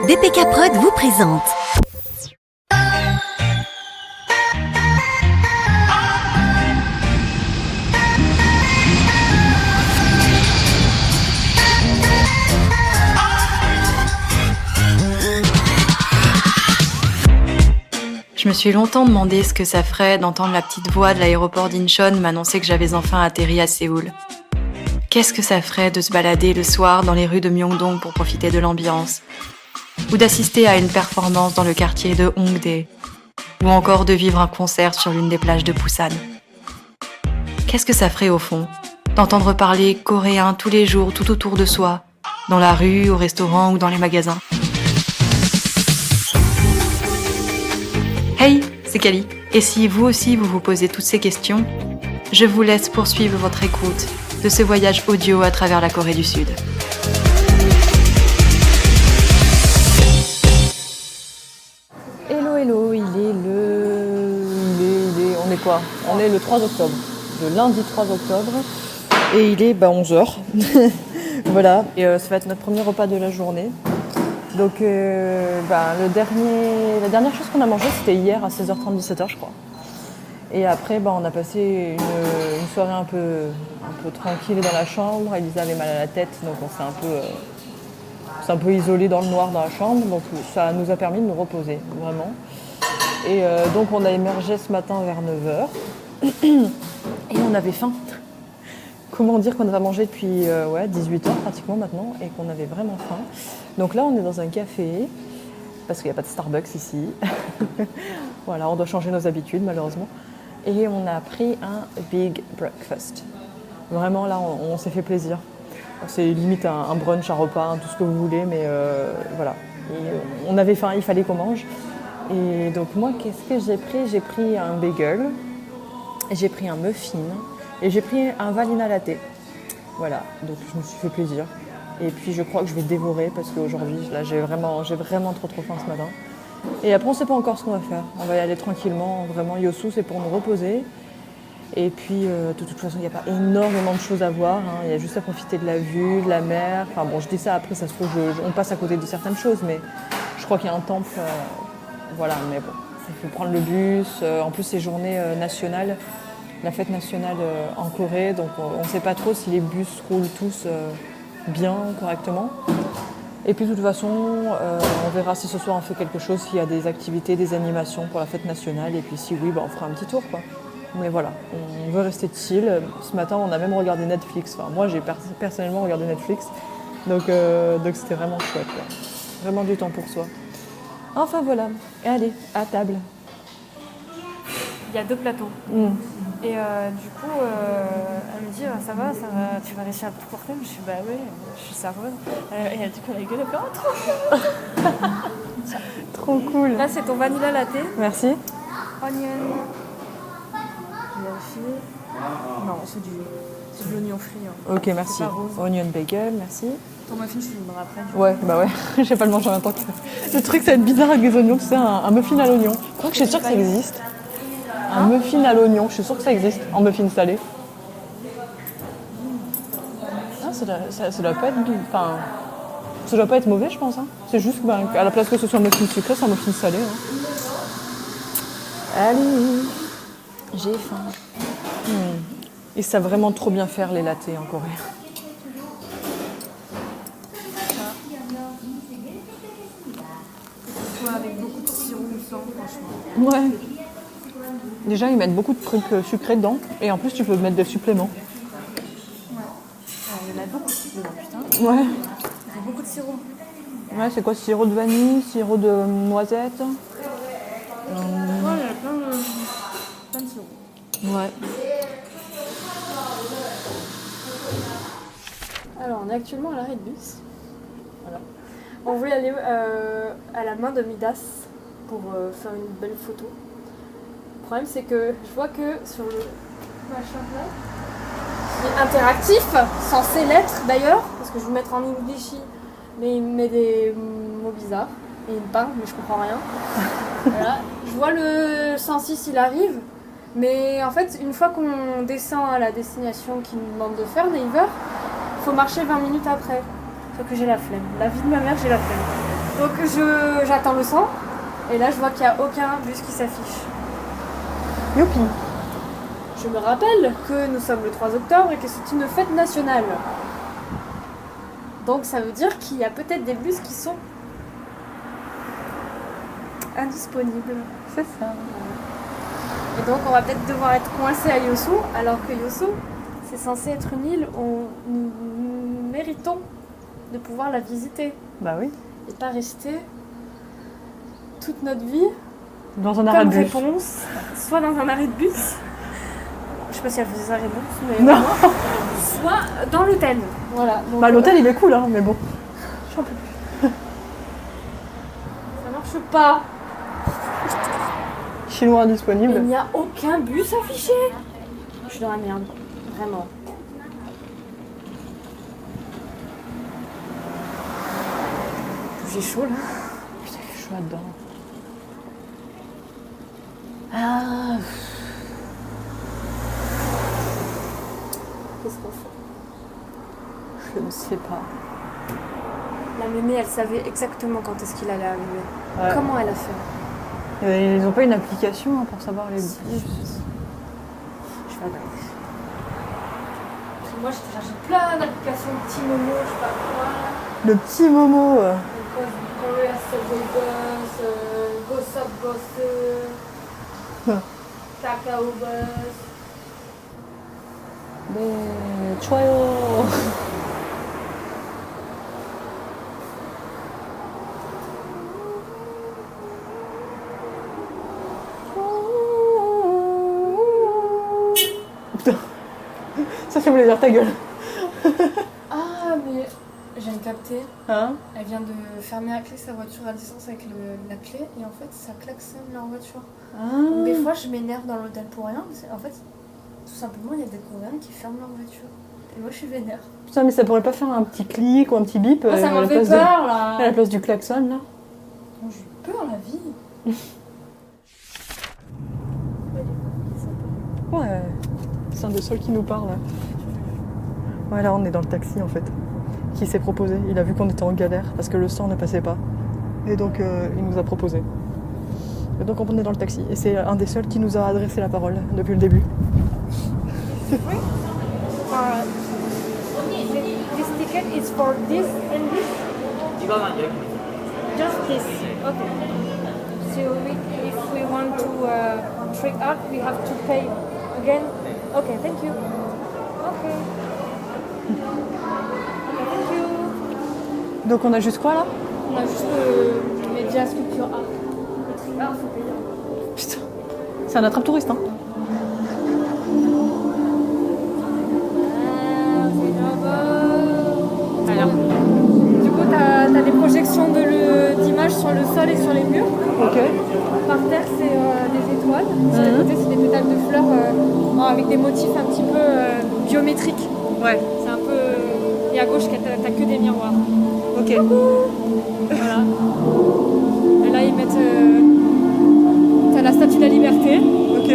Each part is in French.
BPK Prod vous présente. Je me suis longtemps demandé ce que ça ferait d'entendre la petite voix de l'aéroport d'Incheon m'annoncer que j'avais enfin atterri à Séoul. Qu'est-ce que ça ferait de se balader le soir dans les rues de Myeongdong pour profiter de l'ambiance, ou d'assister à une performance dans le quartier de Hongdae, ou encore de vivre un concert sur l'une des plages de Busan. Qu'est-ce que ça ferait au fond d'entendre parler coréen tous les jours tout autour de soi, dans la rue, au restaurant ou dans les magasins? Hey, c'est Kali. Et si vous aussi vous vous posez toutes ces questions, je vous laisse poursuivre votre écoute de ce voyage audio à travers la Corée du Sud. Hello, on est quoi? On est le 3 octobre, le lundi 3 octobre, et il est 11h. Voilà, et ça va être notre premier repas de la journée. Donc la dernière chose qu'on a mangé, c'était hier à 16h30, 17h je crois. Et après on a passé une soirée un peu tranquille dans la chambre. Elisa avait mal à la tête, donc on s'est un peu isolé dans le noir dans la chambre. Donc ça nous a permis de nous reposer, vraiment. Et donc on a émergé ce matin vers 9h. Et on avait faim. Comment dire qu'on a mangé depuis 18h pratiquement maintenant et qu'on avait vraiment faim. Donc là on est dans un café parce qu'il n'y a pas de Starbucks ici. Voilà, on doit changer nos habitudes malheureusement. Et on a pris un big breakfast. Vraiment là on s'est fait plaisir. C'est limite un brunch, un repas, tout ce que vous voulez, mais voilà. Et, on avait faim, il fallait qu'on mange. Et donc moi qu'est-ce que j'ai pris? J'ai pris un bagel, j'ai pris un muffin. Et j'ai pris un vanilla latte. Voilà, donc je me suis fait plaisir. Et puis je crois que je vais dévorer parce qu'aujourd'hui, là, j'ai vraiment trop faim ce matin. Et après, on ne sait pas encore ce qu'on va faire. On va y aller tranquillement. Vraiment, Yosu, c'est pour nous reposer. Et puis, de toute façon, il n'y a pas énormément de choses à voir. Hein. Il y a juste à profiter de la vue, de la mer. Enfin bon, je dis ça, après, ça se trouve, on passe à côté de certaines choses. Mais je crois qu'il y a un temple. Voilà, mais bon, il faut prendre le bus. En plus, c'est journée nationale. La fête nationale en Corée, donc on ne sait pas trop si les bus roulent tous bien, correctement. Et puis de toute façon, on verra si ce soir on fait quelque chose, s'il y a des activités, des animations pour la fête nationale, et puis si oui, on fera un petit tour, quoi. Mais voilà, on veut rester chill. Ce matin, on a même regardé Netflix. Enfin, moi, j'ai personnellement regardé Netflix, donc c'était vraiment chouette, quoi. Vraiment du temps pour soi. Enfin voilà, et allez, à table. Il y a 2 plateaux. Et du coup, elle me dit ça va, tu vas réussir à tout porter? Je suis ouais, je suis serveuse. Et elle dit qu'on a gueule, trop. Trop cool. Là, c'est ton vanilla latte. Merci. Onion. Je vérifie. Non, c'est de l'oignon frit. Hein. Ok, merci. Onion bagel, merci. Ton muffin, je filmerai après. Ouais, je vais pas le manger en même temps que... Le truc, ça va être bizarre avec des oignons, tu sais, un muffin à l'oignon. Je crois que je suis sûre que ça existe. Un muffin à l'oignon, je suis sûre que ça existe, en muffin salé. Ah, ça doit pas être... Enfin, ça doit pas être mauvais, je pense. Hein. C'est juste qu'à la place que ce soit un muffin sucré, c'est un muffin salé. Hein. Allez, j'ai faim. Ils savent vraiment trop bien faire les lattés en Corée. Soit avec beaucoup de sirop ou sans, franchement. Ouais. Déjà, ils mettent beaucoup de trucs sucrés dedans. Et en plus, tu peux mettre des suppléments. Ouais. Il y en a beaucoup dedans, putain. Ouais. Il y a beaucoup de sirop. Ouais, c'est quoi? Sirop de vanille, sirop de noisette. Ouais, il y a plein de sirop. Ouais. Alors, on est actuellement à l'arrêt de bus. Voilà. On voulait aller à la main de Midas pour faire une belle photo. Le problème, c'est que je vois que sur le machin là, il est interactif, censé l'être d'ailleurs, parce que je vais mettre en English, mais il me met des mots bizarres et il me parle, mais je comprends rien. Voilà. Je vois le 106, il arrive, mais en fait, une fois qu'on descend à la destination qu'il nous demande de faire, Naver, il faut marcher 20 minutes après. Sauf que j'ai la flemme. La vie de ma mère, j'ai la flemme. Donc j'attends le 100 et là je vois qu'il n'y a aucun bus qui s'affiche. Youpi. Je me rappelle que nous sommes le 3 octobre et que c'est une fête nationale. Donc ça veut dire qu'il y a peut-être des bus qui sont indisponibles. C'est ça. Et donc on va peut-être devoir être coincé à Yosu, alors que Yosu, c'est censé être une île où nous méritons de pouvoir la visiter. Bah oui. Et pas rester toute notre vie Dans un arrêt comme de bus. réponse, soit dans un arrêt de bus, je sais pas si elle faisait sa réponse, mais Non. soit dans l'hôtel. Voilà. Donc, Bah l'hôtel il est cool hein, mais bon. J'en peux plus. ça marche pas. Chinois Il indisponible. n'y a aucun bus affiché. Je suis dans la merde, vraiment. J'ai chaud là. Putain, il fait chaud là-dedans. Ah. Qu'est-ce qu'on fait? Je ne sais pas. La mémé, elle savait exactement quand est-ce qu'il allait arriver. Ouais. Comment elle a fait? Ils ont pas une application hein, pour savoir les bus. Je vais regarder. Parce que moi, j'ai téléchargé plein d'applications, petits Momo, je sais pas quoi. Le petit Momo. Korea Subway Bus, GoSub Bus, Kakao Bus. 네, 좋아요. Putain, ça voulait dire ta gueule. Ah, mais je viens de capter. Hein? Elle vient de fermer à clé sa voiture à distance avec la clé et en fait ça klaxonne leur voiture. Donc, des fois je m'énerve dans l'hôtel pour rien. En fait, tout simplement il y a des Coréens qui ferment leur voiture. Et moi je suis vénère. Putain, mais ça pourrait pas faire un petit clic ou un petit bip Moi, ça à m'a la fait place peur là. à la place du klaxon là? Moi, j'ai eu peur la vie. Ouais, c'est un des seuls qui nous parle. Ouais, là on est dans le taxi en fait, qui s'est proposé. Il a vu qu'on était en galère parce que le sang ne passait pas. Et donc il nous a proposé. Et donc on est dans le taxi. Et c'est un des seuls qui nous a adressé la parole depuis le début. This ticket is for this and this? 이거만 여기 Just this. Okay. So if we want to trick out, we have to pay again? Okay, thank you. Okay. Thank you. Donc on a juste quoi là? On a juste média sculpture art. Le trick art, faut payer. Putain, c'est un attrape-touriste hein. Du coup, t'as des projections d'images sur le sol et sur les murs. Ok. Par terre, c'est des étoiles. Sur les côtés, c'est des pétales de fleurs avec des motifs un petit peu géométriques. Ouais. C'est un peu... Et à gauche, t'as que des miroirs. Ok. Voilà. Et là, ils mettent... T'as la statue de la liberté. Ok.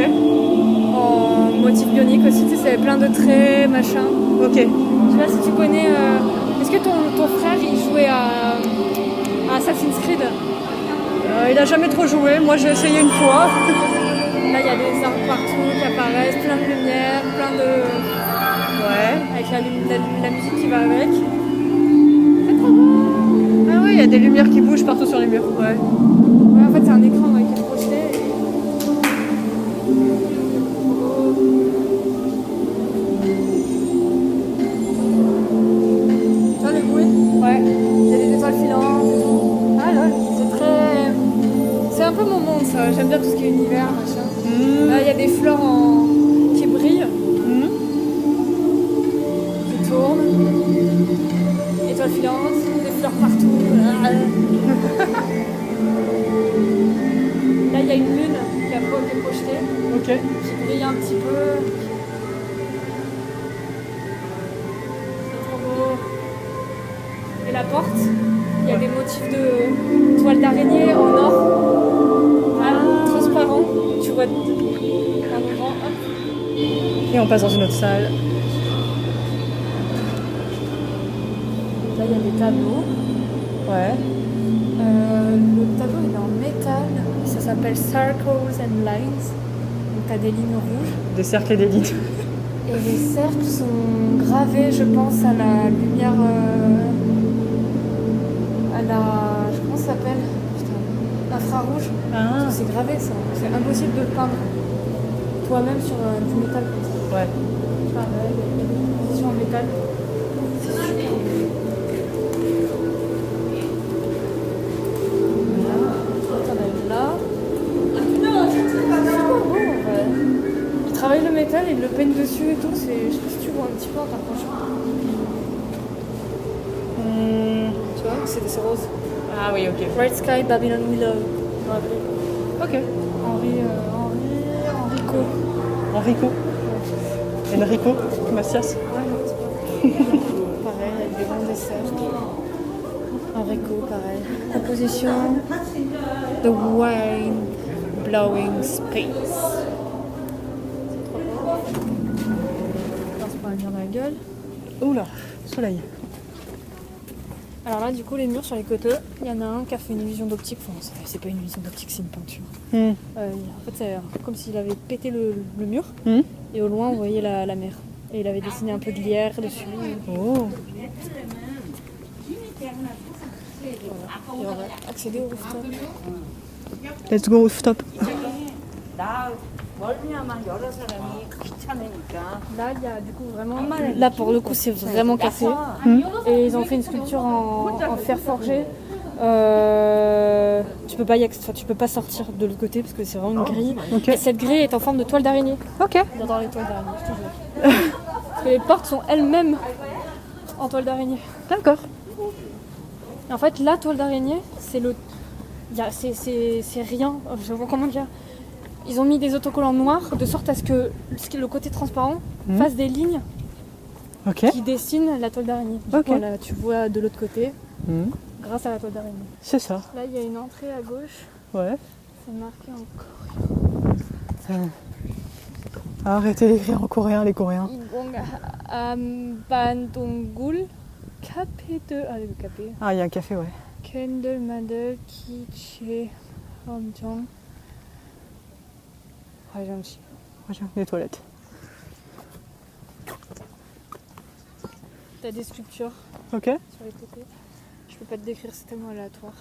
En motif bionique aussi. Tu sais, c'est plein de traits, machin. Ok. Je sais pas si tu connais... Est-ce que ton frère, il jouait à Assassin's Creed? Il a jamais trop joué, moi j'ai essayé une fois. Là, il y a des arbres partout qui apparaissent, plein de lumière, plein de... Ouais. avec la musique qui va avec. C'est trop beau. Ah ouais, il y a des lumières qui bougent partout sur les murs. Ouais. Ouais, en fait, c'est un écran qui est projeté. Tu vois le bruit? Ouais. Il y a des étoiles filantes et tout. Ah lol. C'est très... C'est un peu mon monde, ça. J'aime bien tout ce qui est univers, machin. Là, il y a des fleurs qui brillent. Qui tournent. Étoiles filantes. Des fleurs partout. Là, il y a une lune qui est projetée. Ok. Qui brille un petit peu. C'est trop beau. Et la porte, il y a des motifs de toile d'araignée en or. Transparent. Tu vois en grand. Hop. Et on passe dans une autre salle. Là, il y a des tableaux. Ouais. s'appelle Circles and Lines. Donc t'as des lignes rouges. Des cercles et des lignes. Et les cercles sont gravés, je pense, à la lumière. À la. Comment ça s'appelle? Putain, infrarouge. Ah. C'est gravé ça. C'est impossible de le peindre toi-même sur du métal comme ça. Ouais. Pareil, des positions en métal. C'est super. Là. Il travaille le métal, il le peigne dessus et tout. Je sais pas si tu vois un petit peu en t'approchant. Tu vois, c'est rose. Ah oui, ok. Bright Sky, Babylon Willow. Ok. Enrico. Enrico. Enrico Macias. Pareil, avec des grands desserts. Enrico, pareil. Composition. The Wine Blowing Space. On se prend bien dans la gueule. Oula, soleil. Alors là, du coup, les murs sur les côtés, il y en a un qui a fait une illusion d'optique. Enfin, c'est pas une illusion d'optique, c'est une peinture. En fait, c'est comme s'il avait pété le mur. Et au loin, on voyait la mer. Et il avait dessiné un peu de lierre dessus. Oh. Voilà. Et on va accéder au rooftop. Let's go rooftop. 나 멀미하면 여러 사람이 귀찮으니까. Là, il y a du coup vraiment. Là, pour le coup, c'est vraiment cassé. Et ils ont fait une sculpture en fer forgé. Tu peux pas sortir de l'autre côté parce que c'est vraiment une grille. Okay. Et cette grille est en forme de toile d'araignée. Ok. J'adore les toiles d'araignée, je te jure. Parce que les portes sont elles-mêmes en toile d'araignée. D'accord. Et en fait, la toile d'araignée, c'est rien. Je vois comment dire. Ils ont mis des autocollants noirs de sorte à ce que le côté transparent fasse des lignes qui dessinent la toile d'araignée. Du coup, là, tu vois de l'autre côté grâce à la toile d'araignée. C'est ça. Là, il y a une entrée à gauche. Ouais. C'est marqué en coréen. Arrêtez d'écrire en coréen, les Coréens. Bandongul Capé2. Ah, le capé. Ah, il y a un café, ouais. Kendall Madel Kiche Homjong. 화장실. Les toilettes. T'as des sculptures Ok. sur les côtés. Je peux pas te décrire, c'est tellement aléatoire.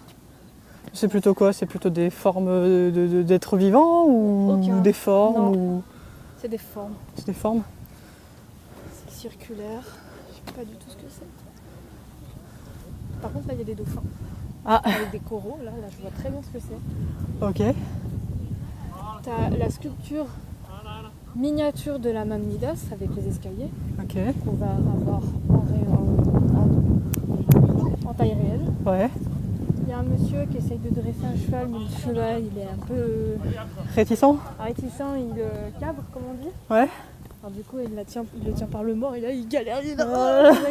C'est plutôt quoi? C'est plutôt des formes d'êtres vivants ou des formes ou... C'est des formes. C'est des formes. C'est circulaire. Je sais pas du tout ce que c'est. Par contre, là, il y a des dauphins. Ah. Avec des coraux. Là, je vois très bien ce que c'est. Ok. T'as la sculpture miniature de la Mamma Midas avec les escaliers. Ok. Qu'on va avoir en taille réelle. Ouais. Il y a un monsieur qui essaye de dresser un cheval, mais le cheval il est un peu Réticent? réticent, il cabre comme on dit. Ouais. Alors du coup il le tient par le mort et là il galère, il et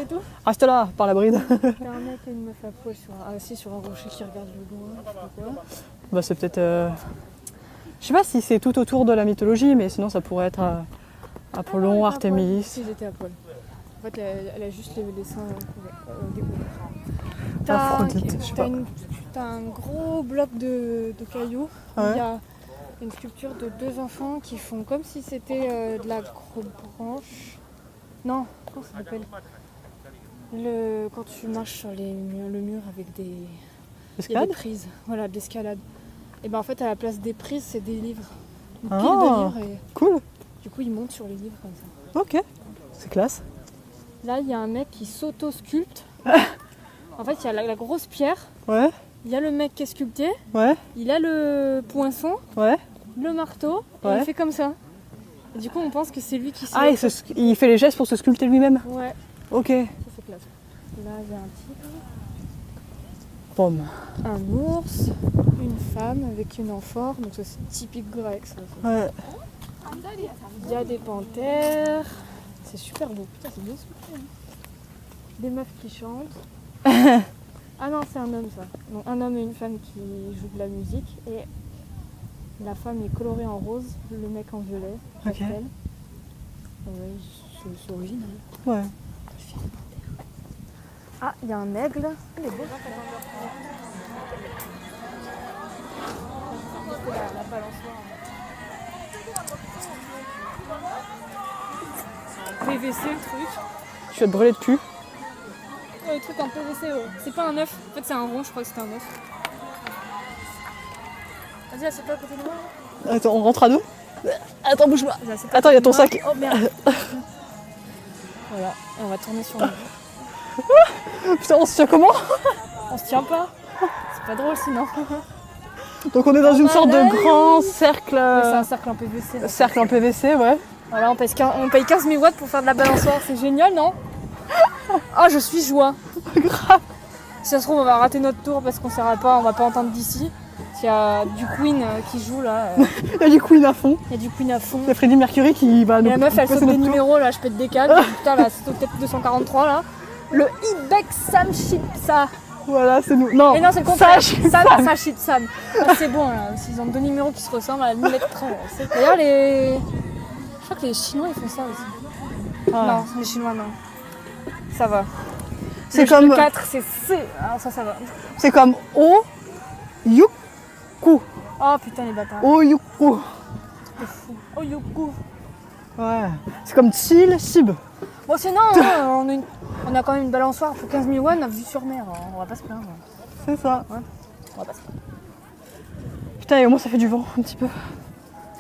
tout. Reste là, par la bride. T'as un mec et une meuf à poil assis sur un rocher qui regarde le loin, je sais pas quoi. Bah c'est peut-être... Je sais pas si c'est tout autour de la mythologie, mais sinon ça pourrait être Apollon, Artémis. Si j'étais à poil. En fait elle a juste les seins découverts. Aphrodite, je sais pas. T'as un gros bloc de cailloux. Ouais. Il y a une sculpture de deux enfants qui font comme si c'était de l'acrobranche. Non, comment ça s'appelle? Quand tu marches sur le mur avec des prises. Voilà, de l'escalade. Et ben en fait à la place des prises c'est des livres. Une pile de livres et cool. Du coup ils montent sur les livres comme ça. Ok, c'est classe. Là il y a un mec qui s'auto-sculpte. En fait il y a la grosse pierre. Ouais. Il y a le mec qui est sculpté. Ouais. Il a le poinçon. Ouais. Le marteau. Et il fait comme ça. Et du coup on pense que c'est lui qui s'est... Ah, il fait les gestes pour se sculpter lui-même. Ouais. Ok. Ça c'est classe. Là il y a un tigre. Pomme. Un ours. Une femme avec une amphore. Donc ça c'est typique grec ça. Ouais. Il y a des panthères. C'est super beau. Putain c'est bien sculpté. Des meufs qui chantent. Ah non c'est un homme ça. Donc un homme et une femme qui jouent de la musique. Et la femme est colorée en rose. Le mec en violet. Ok. Ouais, c'est original. Ouais. Ah, il y a un aigle. Il est beau. La balançoire. PVC le truc. Tu vas te brûler de cul. Le truc en PVC, ouais. C'est pas un œuf. En fait, c'est un rond, je crois que c'était un œuf. Vas-y, assieds-toi à côté de moi. Attends, on rentre à deux. Attends, bouge-moi. Vas-y, assieds-toi à Attends, il y a ton côté de sac. moi. Oh merde. Voilà, et on va tourner sur nous. Putain, on se tient comment? On se tient pas. C'est pas drôle sinon. Donc on est dans une sorte de grand cercle. Ouais, c'est un cercle en PVC. Là. Cercle en PVC, ouais. Voilà, on paye 15 000 watts pour faire de la balançoire. C'est génial, non? Oh, je suis joie. Grave. Si ça se trouve, on va rater notre tour parce qu'on ne pas, on va pas entendre d'ici. Il y a du Queen qui joue là. Il y a du Queen à fond. Il y a du Queen à fond. Il y a Freddie Mercury qui va nous. Et la meuf, elle passer saute des notre tour. numéros là, je pète des câbles. Putain, là, c'est peut-être 243 là. Le Ibex Sam Ship ça. Voilà, c'est nous. Non, Et non, c'est le contraire. Sam. Sam Ship Sam. Ah, c'est bon là. S'ils ont deux numéros qui se ressemblent à la millimètre près. Là. D'ailleurs, je crois que les Chinois ils font ça aussi. Ah. Non, les Chinois non. Ça va. C'est Le comme. 4, c'est C. Ah, ça va. C'est comme O Yuku. Oh putain, les bâtards. O Yuku. C'est fou. Oh, Yoku. Ouais. C'est comme Chill Sib. Bon, sinon, on a quand même une balançoire pour 15 000 watts, on a vue sur mer. On va pas se plaindre. C'est ça. Ouais. On va pas se plaindre. Putain, et au moins ça fait du vent un petit peu.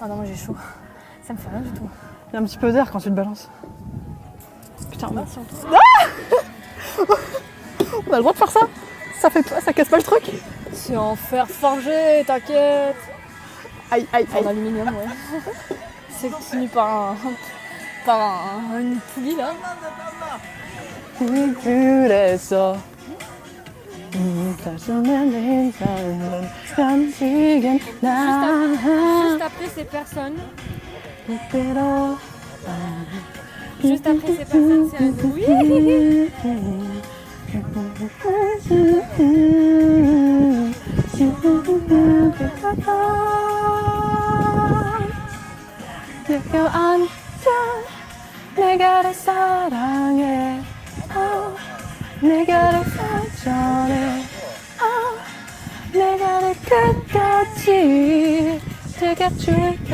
Ah non, moi j'ai chaud. Ça me fait rien du tout. Il y a un petit peu d'air quand tu te balances. Putain, Ah, si on trouve. on a le droit de faire ça? Ça casse pas le truc? C'est en fer forgé, t'inquiète. Aïe, aïe, En aïe. aluminium, ouais. C'est tenu par une poulie là. Juste après ces personnes. Juste après ces personnes, c'est un oui. 내가를 사랑해 내가를 사랑해 내가를 끝까지 즐겨줄게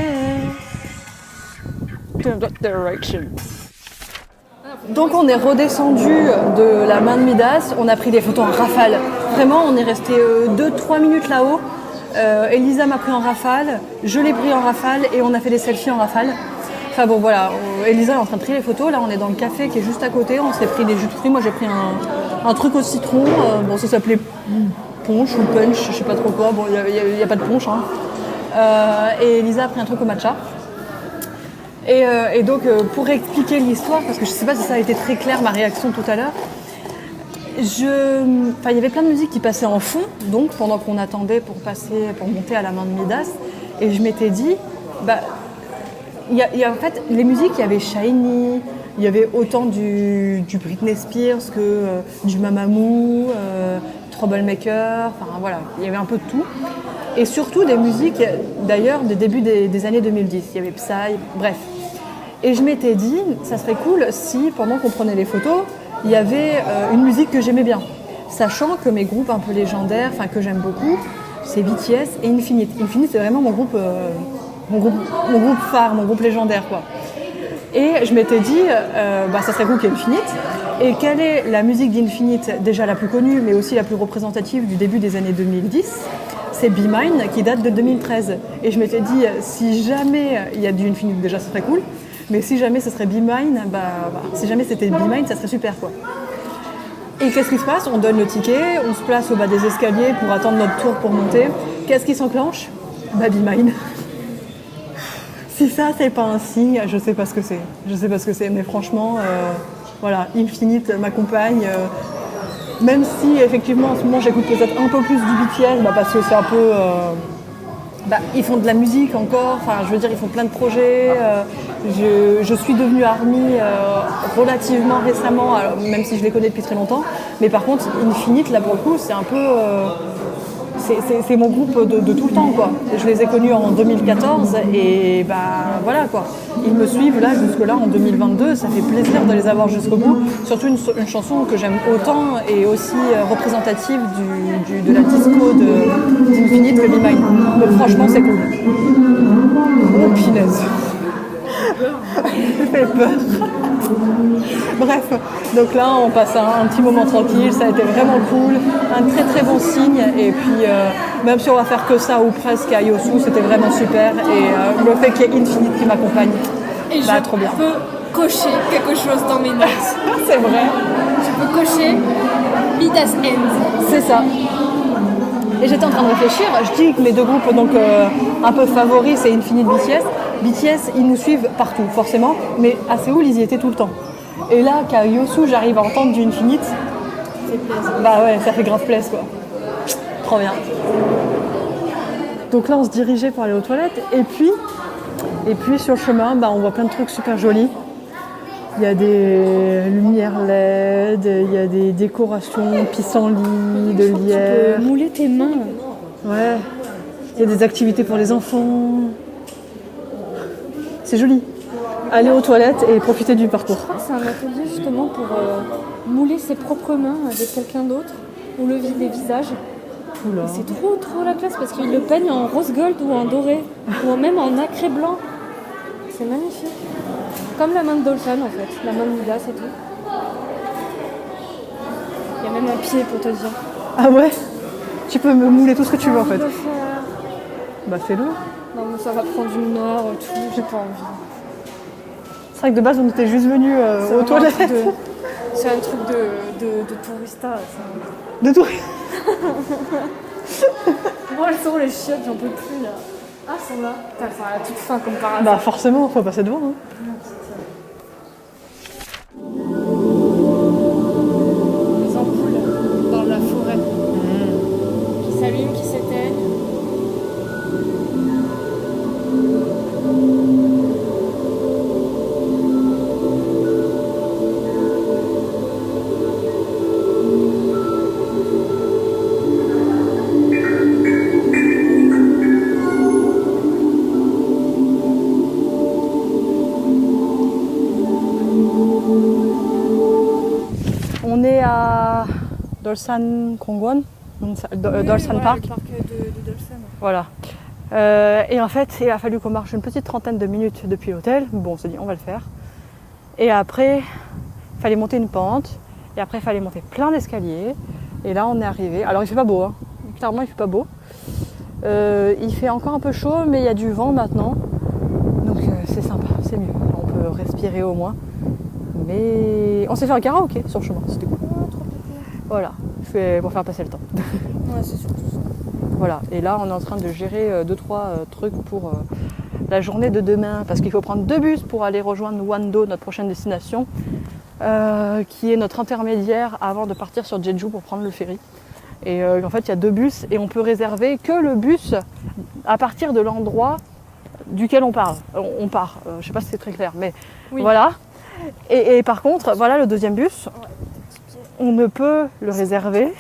Donc on est redescendu de la main de Midas, on a pris des photos en rafale. Vraiment, on est resté 2-3 minutes là-haut. Elisa m'a pris en rafale, je l'ai pris en rafale et on a fait des selfies en rafale. Enfin bon voilà, Elisa est en train de trier les photos, là on est dans le café qui est juste à côté, on s'est pris des jus de fruits, moi j'ai pris un truc au citron, bon ça s'appelait punch ou punch, je sais pas trop quoi, bon il n'y a pas de punch hein. Et Elisa a pris un truc au matcha. Et donc pour expliquer l'histoire, parce que je sais pas si ça a été très clair ma réaction tout à l'heure, il y avait plein de musique qui passait en fond, donc pendant qu'on attendait pour monter à la main de Midas, et je m'étais dit, il y a en fait les musiques, il y avait Shiny, il y avait autant du Britney Spears que du Mamamoo, Troublemaker, enfin voilà, il y avait un peu de tout. Et surtout des musiques d'ailleurs des débuts des années 2010, il y avait Psy, bref. Et je m'étais dit, ça serait cool si pendant qu'on prenait les photos, il y avait une musique que j'aimais bien. Sachant que mes groupes un peu légendaires, enfin que j'aime beaucoup, c'est BTS et Infinite. Infinite c'est vraiment mon groupe phare, mon groupe légendaire quoi. Et je m'étais dit, ça serait cool qu'il y ait Infinite. Et quelle est la musique d'Infinite, déjà la plus connue, mais aussi la plus représentative du début des années 2010 ? C'est Be Mine, qui date de 2013. Et je m'étais dit, si jamais il y a du Infinite, déjà, ce serait cool. Mais si jamais ce serait Be Mine, si jamais c'était Be Mine, ça serait super, quoi. Et qu'est-ce qui se passe ? On donne le ticket, on se place au bas des escaliers pour attendre notre tour pour monter. Qu'est-ce qui s'enclenche ? Be Mine. Si ça, c'est pas un signe, je sais pas ce que c'est. Je sais pas ce que c'est, mais franchement, voilà, Infinite m'accompagne. Même si, effectivement, en ce moment, j'écoute peut-être un peu plus du BTS, parce que c'est un peu... ils font de la musique encore, enfin, je veux dire, ils font plein de projets. Je suis devenue ARMY relativement récemment, alors, même si je les connais depuis très longtemps. Mais par contre, Infinite, là, pour le coup, c'est un peu c'est mon groupe de tout le temps, quoi. Je les ai connus en 2014 et bah voilà quoi. Ils me suivent là jusque-là en 2022, ça fait plaisir de les avoir jusqu'au bout. Surtout une chanson que j'aime autant et aussi représentative de la disco d'Infinite que Be Mine. Donc franchement c'est cool. Oh punaise. Ça fait peur. Bref, donc là on passe un petit moment tranquille, ça a été vraiment cool, un très très bon signe et puis même si on va faire que ça ou presque à Yosu, c'était vraiment super et le fait qu'il y ait Infinite qui m'accompagne, Et bah, je trop bien. peux cocher quelque chose dans mes notes. C'est vrai, Je peux cocher Midas End. c'est ça. Et j'étais en train de réfléchir, je dis que mes deux groupes donc, un peu favoris c'est Infinite BTS. BTS ils nous suivent partout forcément, mais à Séoul ils y étaient tout le temps. Et là qu'à Yosu j'arrive à entendre du Infinite, bah ouais ça fait grave plaisir quoi. Trop bien. Donc là on se dirigeait pour aller aux toilettes et puis sur le chemin bah, on voit plein de trucs super jolis. Il y a des lumières LED, il y a des décorations, pissenlits, de lierre. Mouler tes mains. Ouais. Il y a des activités pour les enfants. C'est joli. Aller aux toilettes et profiter du parcours. C'est un atelier justement pour mouler ses propres mains avec quelqu'un d'autre ou le les visages. Oula. C'est trop la classe parce qu'ils le peignent en rose gold ou en doré ou même en nacré blanc. C'est magnifique. Comme la main de Dolphin en fait, la main de Midas et tout. Il y a même un pied pour te dire. Ah ouais. Tu peux me mouler tout ce que tu veux en fait. Le faire. Bah fais-le. Non mais ça va prendre une heure et tout, j'ai pas envie. C'est vrai que de base on était juste venus C'est aux vraiment toilettes. C'est un truc de tourista. Ça. De tout. Bon, elles sont les chiottes, j'en peux plus là. Ah, elles sont là. Putain, elles sont à la toute fin comme par hasard. Bah forcément, faut passer devant. Hein. Les ampoules dans la forêt. Qui s'allument, qui s'éteignent. On est à Dolsan Kongwon, Dolsan Park. Le parc de Dolphin. Voilà. Et en fait, il a fallu qu'on marche une petite trentaine de minutes depuis l'hôtel. Bon, on s'est dit, on va le faire. Et après, il fallait monter une pente. Et après, il fallait monter plein d'escaliers. Et là, on est arrivé. Alors, il fait pas beau. Hein. Clairement, il fait pas beau. Il fait encore un peu chaud, mais il y a du vent maintenant. Donc, c'est sympa, c'est mieux. On peut respirer au moins. Mais on s'est fait un karaoké sur le chemin. C'était cool. Voilà, pour faire passer le temps. Ouais, c'est surtout ça. Voilà, et là on est en train de gérer 2-3 trucs pour la journée de demain, parce qu'il faut prendre 2 bus pour aller rejoindre Wando, notre prochaine destination, qui est notre intermédiaire avant de partir sur Jeju pour prendre le ferry. Et en fait il y a 2 bus et on peut réserver que le bus à partir de l'endroit duquel on part. Je sais pas si c'est très clair, mais Oui. voilà. Et par contre, voilà le deuxième bus, on ne peut le réserver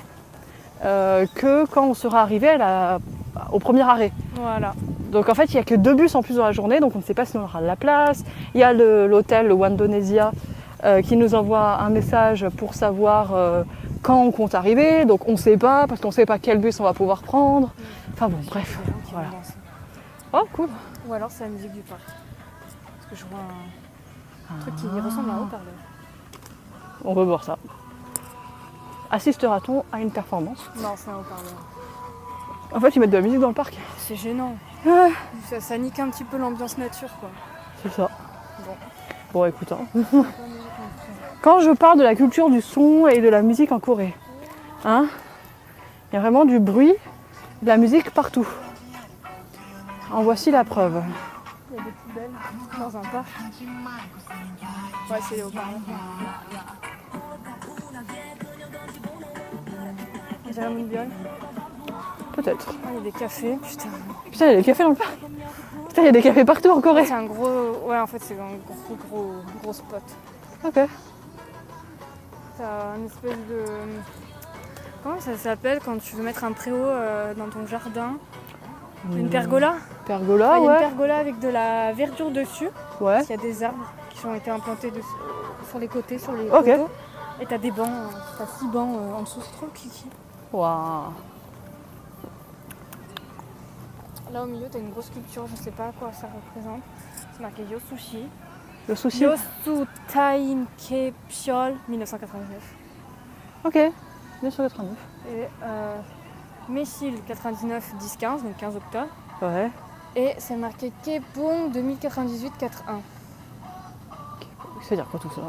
que quand on sera arrivé au premier arrêt. Voilà. Donc en fait, il n'y a que 2 bus en plus dans la journée, donc on ne sait pas si on aura de la place. Il y a l'hôtel, le Wandonesia, qui nous envoie un message pour savoir quand on compte arriver. Donc on ne sait pas, parce qu'on ne sait pas quel bus on va pouvoir prendre. Enfin bon, bref. Voilà. Oh, cool. Ou alors c'est la musique du parc. Parce que je vois un truc qui ressemble à un haut-parleur. On va voir ça. Assistera-t-on à une performance? Non, c'est un haut-parleur. En fait, ils mettent de la musique dans le parc. C'est gênant. Ouais. Ça nique un petit peu l'ambiance nature, quoi. C'est ça. Bon. Bon, écoute. Hein. Quand je parle de la culture du son et de la musique en Corée, hein, il y a vraiment du bruit, de la musique partout. En voici la preuve. Il y a des poubelles dans un parc. Ouais, c'est les haut-parleurs. On dirait une biole. Peut-être. Ah, il y a des cafés, putain. Putain, il y a des cafés dans le parc. Putain, il y a des cafés partout en Corée. C'est un gros... Ouais, en fait, c'est un gros spot. Ok. T'as une espèce Comment ça s'appelle quand tu veux mettre un préau dans ton jardin? Une pergola? Pergola, Il y a ouais. une pergola avec de la verdure dessus. Ouais. Il y a des arbres qui ont été implantés sur les côtés, sur les Ok. poteaux. Et t'as des bancs, t'as 6 bancs en dessous, c'est trop kiki. Waouh. Là au milieu, t'as une grosse sculpture, je sais pas quoi ça représente. C'est marqué Yosushi. Le souci. Yosu Tainke Pyeol 1989. Ok. 1989. Et Messil 99 10-15, donc 15 octobre. Ouais. Et c'est marqué Kepong 2098 4-1. Ça veut dire quoi tout ça?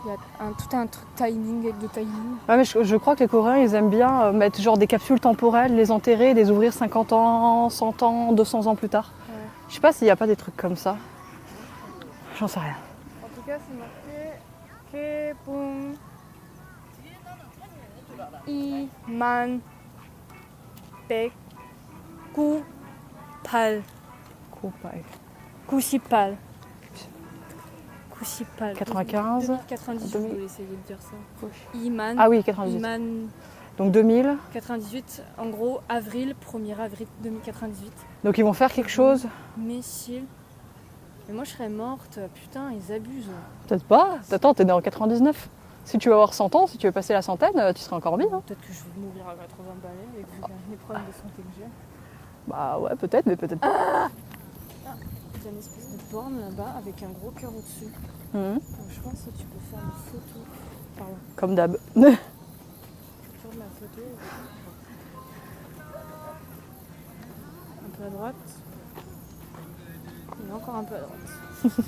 Il y a tout un truc timing avec de timing. Ouais, mais je crois que les Coréens, ils aiment bien mettre genre des capsules temporelles, les enterrer et les ouvrir 50 ans, 100 ans, 200 ans plus tard. Ouais. Je sais pas s'il n'y a pas des trucs comme ça. J'en sais rien. En tout cas, c'est marqué Kepong Iman Pek Kupal. Kushipal. 95. 98, je voulais essayer de dire ça. Iman. Ah oui, 98. Iman Donc 2000. 98, en gros, avril, 1er avril 2098. Donc ils vont faire quelque chose. Messil. Mais moi, je serais morte. Putain, ils abusent. Peut-être pas. Attends, t'es né en 99. Si tu veux avoir 100 ans, si tu veux passer la centaine, tu seras encore vie. Hein. Peut-être que je vais mourir à 80 balais avec les problèmes de santé que j'ai. Bah ouais, peut-être, mais peut-être pas. Il y a une espèce de borne là-bas avec un gros cœur au-dessus. Mhm. Je pense que tu peux faire une photo. Par là. Comme d'hab. Tu tournes la photo. Un peu à droite. Et encore un peu à droite.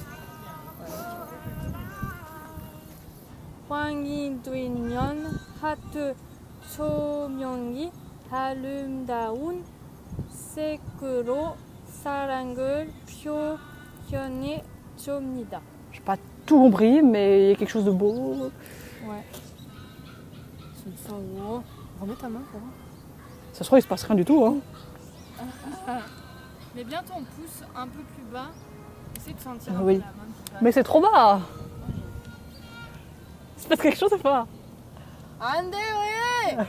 황인도인년 하트 초명이 아름다운 색으로 사랑을 표현해 줍니다. Je sais pas tout compris, mais il y a quelque chose de beau. Ouais. C'est ça. Oh. Remets ta main, quoi. Ça se trouve, il se passe rien du tout. Hein. Mais bientôt on pousse un peu plus bas. Essaye de sentir Ah un oui. peu la main qui bat. Mais c'est trop bas. Il se passe quelque chose ou pas? 안 돼, 왜?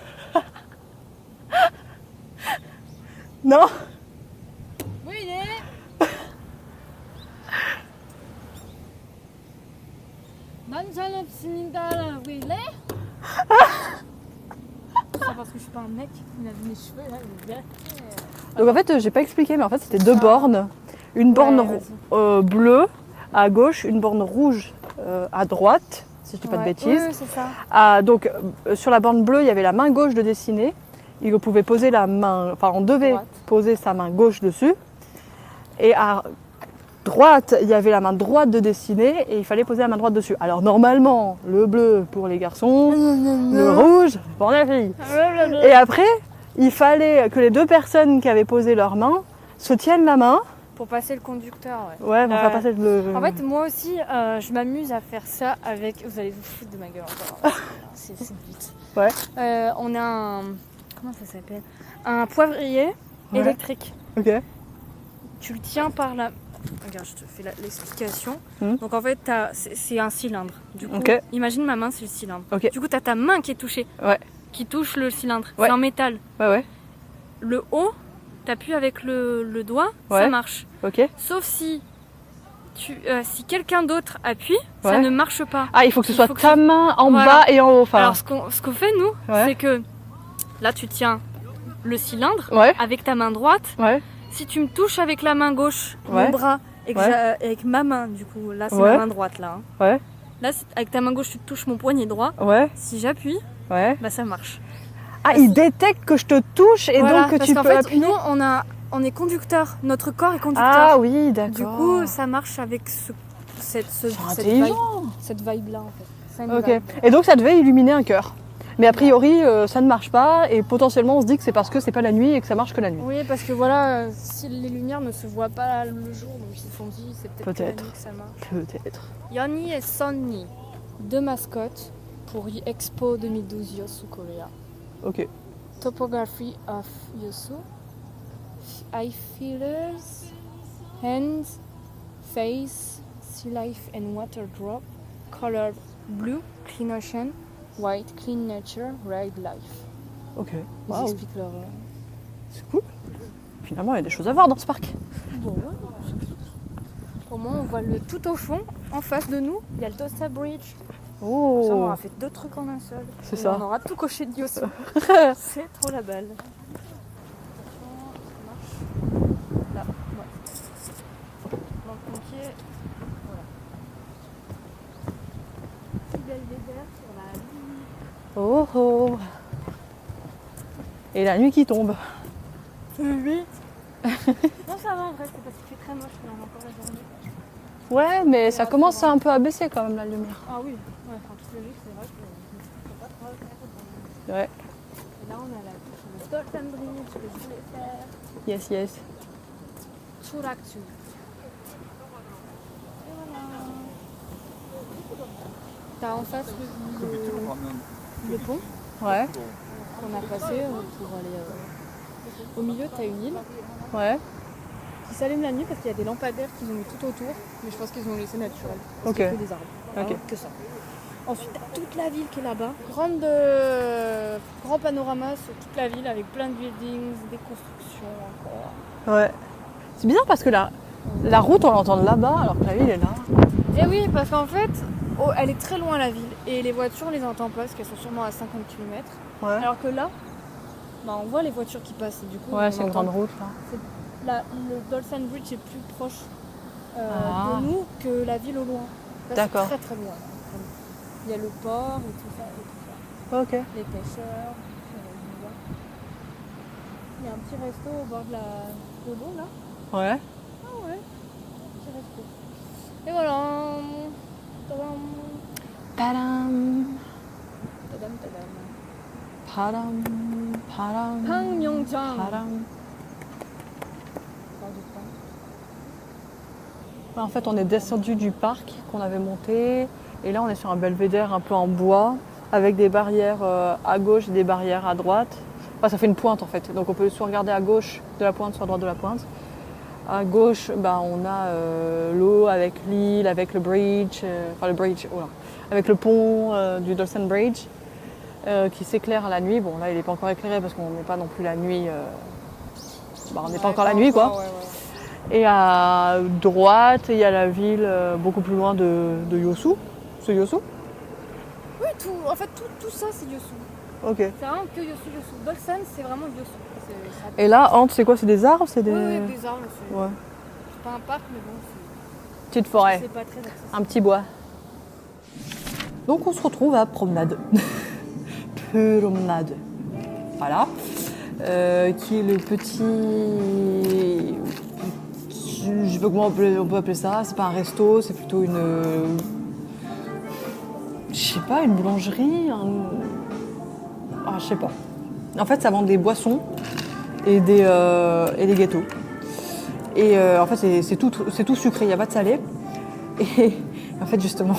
Non. 왜 이래? 만찬없습니다. 왜 이래? C'est parce que je suis pas un mec, il a vu mes cheveux là, il est bien. Donc en fait, j'ai pas expliqué, mais en fait, c'était deux bornes. Une borne bleue à gauche, une borne rouge à droite, si je dis pas de bêtises. Oui, c'est ça. Ah, donc sur la borne bleue, il y avait la main gauche de dessiner. Il pouvait poser la main, enfin on devait Droite. poser sa main gauche dessus. Et à droite, il y avait la main droite de dessiner et il fallait poser la main droite dessus. Alors normalement, le bleu pour les garçons, le rouge pour les filles. Et après, il fallait que les deux personnes qui avaient posé leurs mains se tiennent la main. Pour passer le conducteur, ouais. Ouais, pour faire passer le... En fait, moi aussi, je m'amuse à faire ça avec. Vous allez vous foutre de ma gueule encore. C'est vite. Ouais. On a un. Comment ça s'appelle? Un poivrier Ouais. électrique. Ok. Tu le tiens par la. Regarde, je te fais l'explication. Mhm. Donc en fait, c'est un cylindre. Du coup, Ok. imagine ma main, c'est le cylindre. Ok. Du coup, tu as ta main qui est touchée. Ouais. Qui touche le cylindre. Ouais. C'est en métal. Ouais, ouais. Le haut, t'appuies avec le doigt, Ouais. ça marche. Ok. Sauf si si quelqu'un d'autre appuie, ça Ouais. ne marche pas. Ah, il faut que ce Il soit faut que ta main en Voilà. bas et en haut. Enfin, Alors ce qu'on fait nous, Ouais. c'est que là tu tiens le cylindre ouais, avec ta main droite. ouais, Si tu me touches avec la main gauche, Ouais. mon bras, et que Ouais. avec ma main, du coup, là c'est Ouais. ma main droite là. Hein. ouais, Là, avec ta main gauche, tu touches mon poignet droit. ouais, Si j'appuie, ouais. bah ça marche. Ah, il détecte que je te touche et Voilà, donc que parce tu qu'en peux fait, appuyer. nous, on est conducteur. Notre corps est conducteur. Ah oui, d'accord. Du coup, ça marche avec cette intelligent. vibe là en fait. Ça me Ok. va. Et donc ça devait illuminer un cœur. Mais a priori, ça ne marche pas et potentiellement on se dit que c'est parce que c'est pas la nuit et que ça marche que la nuit. Oui, parce que voilà, si les lumières ne se voient pas le jour, donc ils se sont dit c'est peut-être que la Peut-être. nuit que ça marche. Peut-être. Yanni et Sonny, deux mascottes pour Expo 2012 Yosu Korea. Ok. Topography of Yosu, eye feelers, hands, face, sea life and water drop, color blue, clean ocean, white, clean nature, red life. Ok. Ils Waouh, expliquent leur... c'est cool. Finalement, il y a des choses à voir dans ce parc. Bon, ouais. Au moins, on voit le tout au fond, en face de nous, il y a le Dosta Bridge. Ça, on Oh, aura fait 2 trucs en un seul. c'est Et ça. on aura tout coché de Yosu. C'est trop la balle. Là, ouais. Donc, pompier, voilà. Petit belvédère sur la ligne. Oh oh. Et la nuit qui tombe. Oui. Non, ça va en vrai, c'est parce qu'il fait très moche là, on a encore la journée. Ouais, mais ça commence un peu à baisser quand même la lumière. Ah oui, ouais, enfin, toute logique, c'est vrai que faut pas trop regarder. Ouais. Et là, on a le Dolphin Bridge que je voulais faire. Yes, yes. Churakchu. Et voilà. T'as en face le pont Ouais, qu'on a passé pour aller au milieu. T'as une île ouais. qui s'allume la nuit parce qu'il y a des lampadaires qu'ils ont mis tout autour, mais je pense qu'ils ont laissé naturel. Parce Ok. qu'il y a que des arbres. Ok. Alors, que ça. Ensuite, t'as toute la ville qui est là-bas. Grand panorama sur toute la ville avec plein de buildings, des constructions encore. Ouais. C'est bizarre parce que la route, on l'entend de là-bas, alors que la ville est là. Et oui, parce qu'en fait, elle est très loin la ville. Et les voitures, on les entend pas parce qu'elles sont sûrement à 50 km. Ouais. Alors que là, bah, on voit les voitures qui passent. Et du coup, Ouais, on c'est une entend. grande route là. Le Dolphin Bridge est plus proche Ah. de nous que la ville au loin. Là, D'accord. c'est très très loin. Il y a le port et tout ça. Ok. Les pêcheurs. Il y a un petit resto au bord de l'eau là. Ouais. Ah ouais, petit resto. Et voilà. Tadam. Padam, Tadam, tadam. padam, padam. Pangmyeongchang. Padam. Port du pain. En fait, on est descendu du parc qu'on avait monté et là, on est sur un belvédère un peu en bois avec des barrières à gauche et des barrières à droite. Enfin, ça fait une pointe en fait, donc on peut soit regarder à gauche de la pointe, soit à droite de la pointe. À gauche, bah, on a l'eau avec l'île, avec le bridge, avec le pont du Dolphin Bridge qui s'éclaire la nuit. Bon, là, il n'est pas encore éclairé parce qu'on n'est pas non plus la nuit. On n'est pas encore la nuit, quoi. Ouais. Et à droite, il y a la ville beaucoup plus loin de Yosu. C'est Yosu? Oui, en fait, tout ça, c'est Yosu. Ok. C'est vraiment que Yosu. Dolphin, c'est vraiment Yosu. Ça- Et là, entre, c'est quoi? C'est des arbres? C'est des... Oui, des arbres. C'est Ouais. c'est pas un parc, mais bon, Petite forêt. c'est pas très accessible. Un petit bois. Donc on se retrouve à promenade. Promenade. Voilà. Qui est le petit... Je sais pas comment on peut appeler ça. C'est pas un resto, c'est plutôt une... Je sais pas, une boulangerie. Ah, je sais pas. En fait, ça vend des boissons et des gâteaux. Et en fait, c'est tout sucré, il n'y a pas de salé. Et en fait, justement,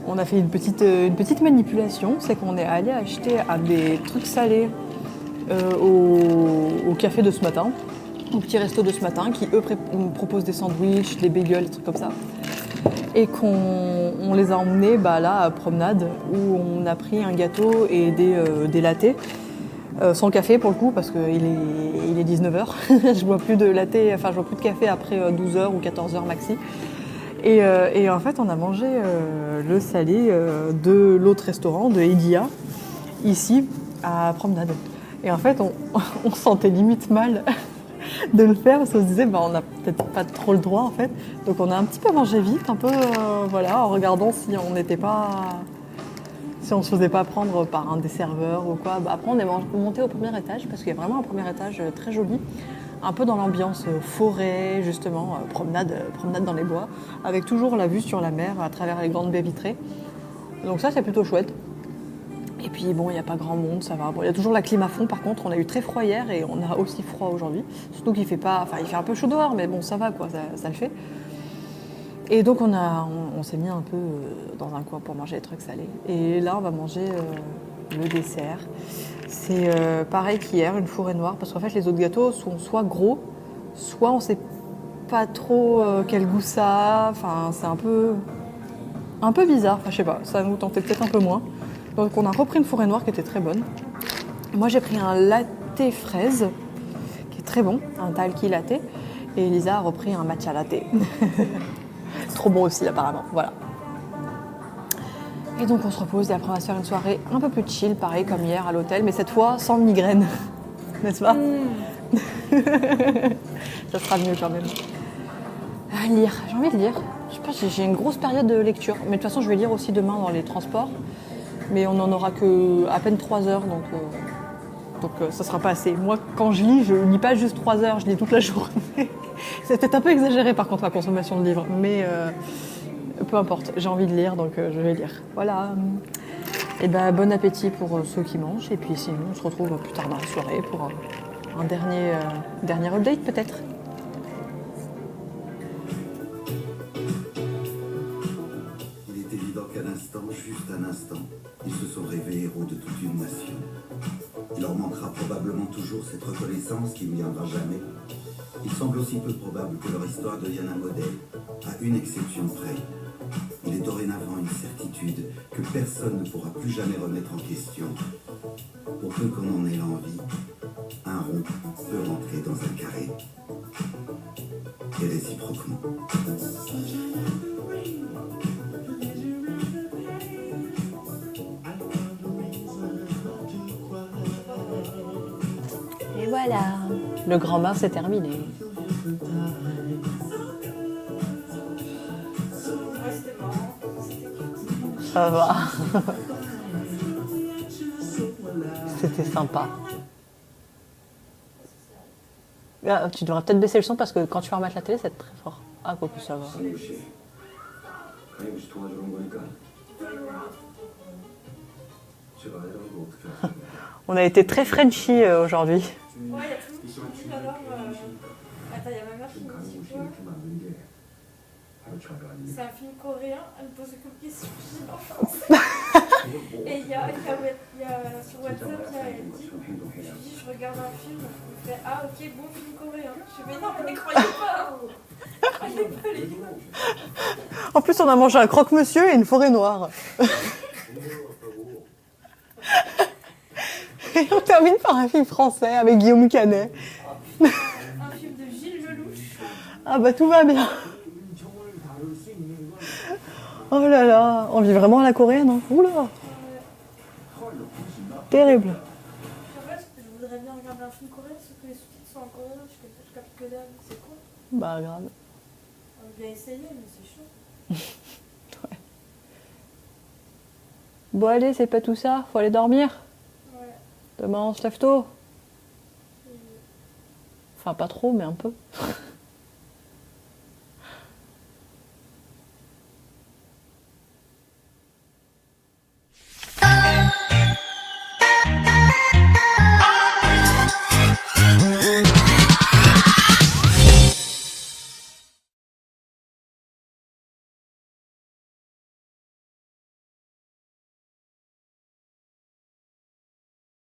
on a fait une petite manipulation. C'est qu'on est allé acheter des trucs salés au café de ce matin, au petit resto de ce matin, qui eux proposent des sandwichs, des bagels, des trucs comme ça. Et qu'on les a emmenés là à Promenade, où on a pris un gâteau et des lattés. Sans café pour le coup, parce qu'il est 19h. Je bois plus de café après 12h ou 14h maxi. Et en fait, on a mangé le salé de l'autre restaurant, de Edia, ici, à Promenade. Et en fait, on sentait limite mal de le faire, parce qu'on se disait, on n'a peut-être pas trop le droit, en fait. Donc on a un petit peu mangé vite, un peu, en regardant si on n'était pas... Si on ne se faisait pas prendre par un des serveurs ou quoi. Après, on est monté au premier étage, parce qu'il y a vraiment un premier étage très joli. Un peu dans l'ambiance forêt, justement, promenade dans les bois, avec toujours la vue sur la mer à travers les grandes baies vitrées. Donc ça, c'est plutôt chouette. Et puis bon, il n'y a pas grand monde, ça va. Bon, il y a toujours la clim à fond, par contre, on a eu très froid hier et on a aussi froid aujourd'hui. Surtout qu'il fait pas... Enfin, il fait un peu chaud dehors, mais bon, ça va, quoi, ça le fait. Et donc on s'est mis un peu dans un coin pour manger des trucs salés. Et là, on va manger le dessert. C'est pareil qu'hier, une fourrée noire, parce qu'en fait, les autres gâteaux sont soit gros, soit on sait pas trop quel goût ça a. Enfin, c'est un peu bizarre. Enfin, je sais pas, ça nous tentait peut-être un peu moins. Donc on a repris une forêt noire qui était très bonne. Moi j'ai pris un latte fraise qui est très bon, un talkie latte. Et Elisa a repris un matcha latte. Trop bon aussi apparemment, voilà. Et donc on se repose et après on va se faire une soirée un peu plus chill, pareil comme hier à l'hôtel, mais cette fois sans migraine. N'est-ce pas? Ça sera mieux quand même. Lire, j'ai envie de lire. Je sais pas, j'ai une grosse période de lecture. Mais de toute façon, je vais lire aussi demain dans les transports. Mais on n'en aura que à peine 3 heures, donc ça sera pas assez. Moi, quand je lis pas juste 3 heures, je lis toute la journée. C'est peut-être un peu exagéré par contre ma consommation de livres, mais peu importe, j'ai envie de lire, donc je vais lire. Voilà. Et ben bon appétit pour ceux qui mangent. Et puis sinon, on se retrouve plus tard dans la soirée pour un dernier update peut-être. Il est évident qu'à l'instant, juste un instant, ils se sont rêvés héros de toute une nation. Il leur manquera probablement toujours cette reconnaissance qui ne viendra jamais. Il semble aussi peu probable que leur histoire devienne un modèle, à une exception près. Il est dorénavant une certitude que personne ne pourra plus jamais remettre en question. Pour peu qu'on en ait l'envie, un rond peut rentrer dans un carré. Et réciproquement. Et voilà, le grand bain c'est terminé. Ça va. C'était sympa. Ah, tu devrais peut-être baisser le son parce que quand tu vas remettre la télé, c'est très fort. Ah, quoi que ça va. On a été très Frenchy aujourd'hui. Ouais, il y a tout le monde qui me dit alors. Attends, il y a ma mère qui me dit quoi? C'est un film coréen, elle me pose quelques questions, je dis en français. Et il y a sur WhatsApp, elle dit, je lui dis, je regarde un film, elle fait, ah ok, bon film coréen. Je fais, mais non, mais croyez pas. Croyez pas les gars. En plus, on a mangé un croque-monsieur et une forêt noire. Et on termine par un film français avec Guillaume Canet. Un film de Gilles Lelouch. Ah bah tout va bien. Oh là là, on vit vraiment à la coréenne, hein. Oula. Terrible. En fait, je voudrais bien regarder un film coréen, sauf que les sous-titres sont en coréen, je capte que dalle, c'est quoi? Bah grave. On a bien essayé, mais c'est chaud. Ouais. Bon allez, c'est pas tout ça, faut aller dormir. Ouais. Demain on se lève tôt. Enfin pas trop, mais un peu.